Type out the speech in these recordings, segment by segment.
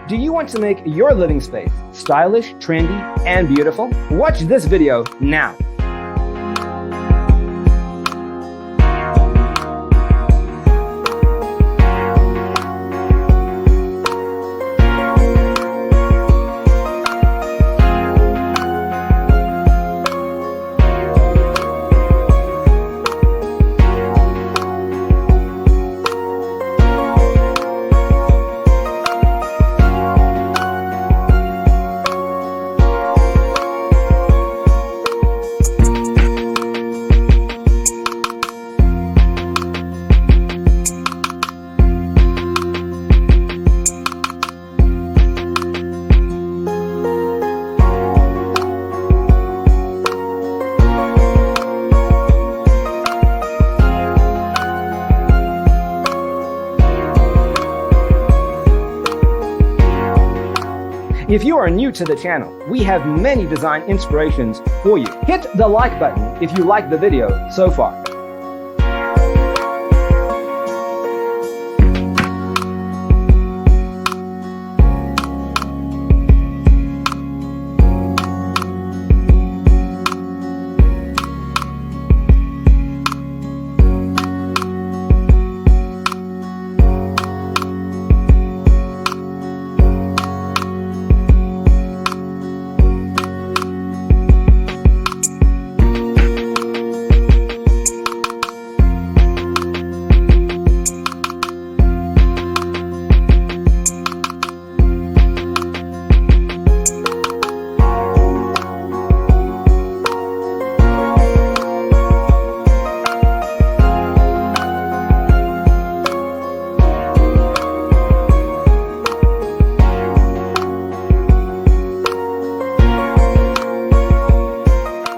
Do you want to make your living space stylish, trendy, and beautiful? Watch this video now. If you are new to the channel, we have many design inspirations for you. Hit the like button if you like the video so far.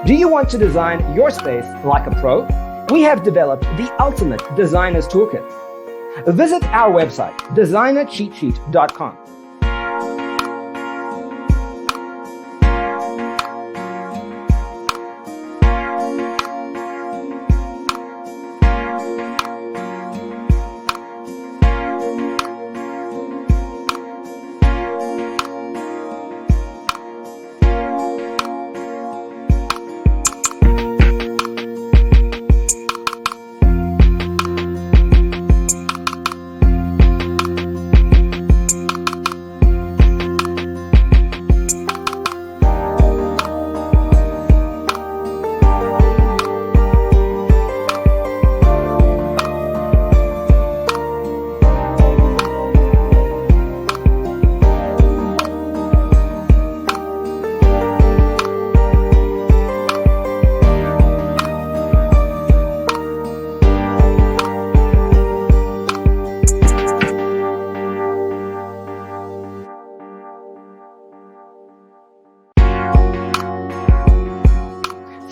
Do you want to design your space like a pro? We have developed the ultimate designer's toolkit. Visit our website, designercheatsheet.com.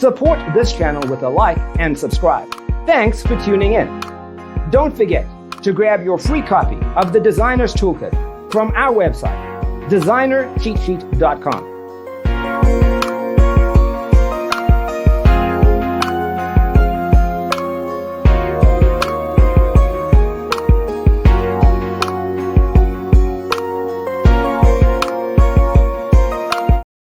Support this channel with a like and subscribe. Thanks for tuning in. Don't forget to grab your free copy of the Designer's Toolkit from our website, designercheatsheet.com.